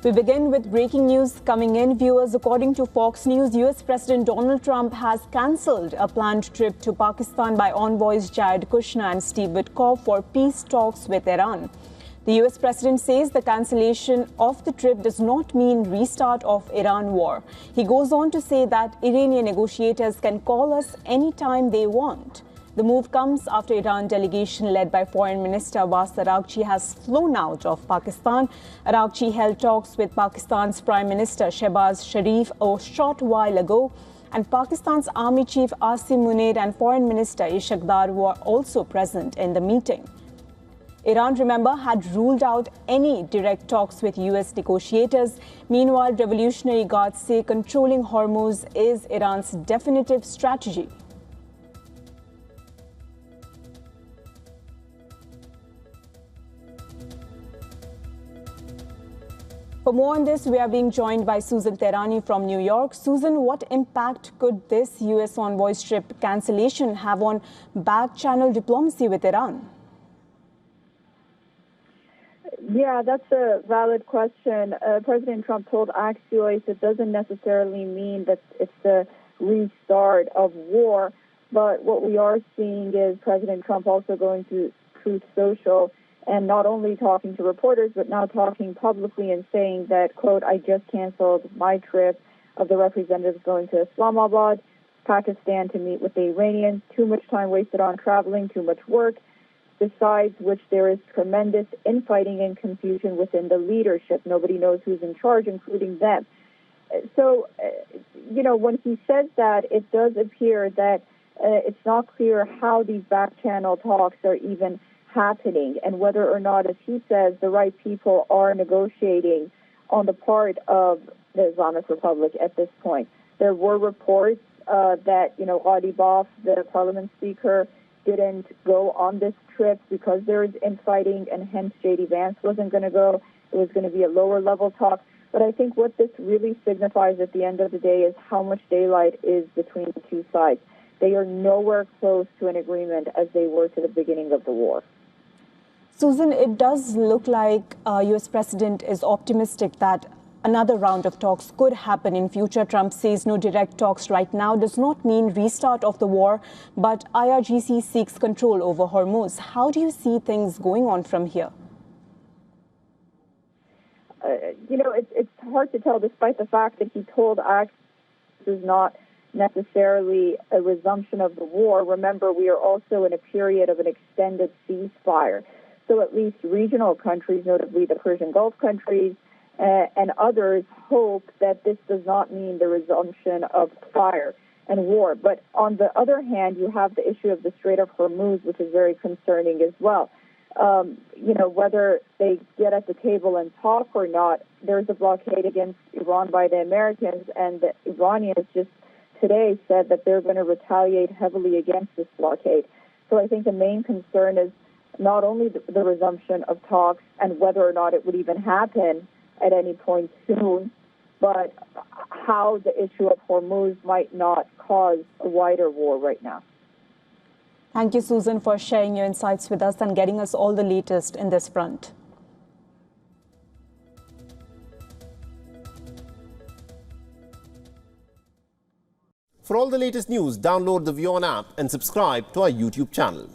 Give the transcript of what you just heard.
We begin with breaking news coming in. Viewers, according to Fox News, US President Donald Trump has cancelled a planned trip to Pakistan by envoys Jared Kushner and Steve Witkoff for peace talks with Iran. The US President says the cancellation of the trip does not mean restart of Iran war. He goes on to say that Iranian negotiators can call us anytime they want. The move comes after Iran delegation led by Foreign Minister Abbas Araghchi has flown out of Pakistan. Araghchi held talks with Pakistan's Prime Minister Shehbaz Sharif a short while ago, and Pakistan's Army Chief Asim Munir and Foreign Minister Ishaq Dar were also present in the meeting. Iran, remember, had ruled out any direct talks with US negotiators. Meanwhile, Revolutionary Guards say controlling Hormuz is Iran's definitive strategy. For more on this, we are being joined by Susan Tehrani from New York. Susan, what impact could this US envoys trip cancellation have on back-channel diplomacy with Iran? Yeah, that's a valid question. President Trump told Axios it doesn't necessarily mean that it's the restart of war, but what we are seeing is President Trump also going to Truth Social and not only talking to reporters, but now talking publicly and saying that, quote, I just canceled my trip of the representatives going to Islamabad, Pakistan to meet with the Iranians. Too much time wasted on traveling, too much work, besides which there is tremendous infighting and confusion within the leadership. Nobody knows who's in charge, including them. So, when he says that, it does appear that it's not clear how these back-channel talks are even happening and whether or not, as he says, the right people are negotiating on the part of the Islamic Republic at this point. There were reports that, Ghalibaf, the parliament speaker, didn't go on this trip because there is infighting, and hence J.D. Vance wasn't going to go. It was going to be a lower-level talk. But I think what this really signifies at the end of the day is how much daylight is between the two sides. They are nowhere close to an agreement as they were to the beginning of the war. Susan, it does look like US President is optimistic that another round of talks could happen in future. Trump says no direct talks right now does not mean restart of the war, but IRGC seeks control over Hormuz. How do you see things going on from here? It's hard to tell, despite the fact that he told us this is not necessarily a resumption of the war. Remember, we are also in a period of an extended ceasefire. So at least regional countries, notably the Persian Gulf countries and others, hope that this does not mean the resumption of fire and war. But on the other hand, you have the issue of the Strait of Hormuz, which is very concerning as well. Whether they get at the table and talk or not, there's a blockade against Iran by the Americans, and the Iranians just today said that they're going to retaliate heavily against this blockade. So I think the main concern is not only the resumption of talks and whether or not it would even happen at any point soon, but how the issue of Hormuz might not cause a wider war right now. Thank you, Susan, for sharing your insights with us and getting us all the latest in this front. For all the latest news, download the WION app and subscribe to our YouTube channel.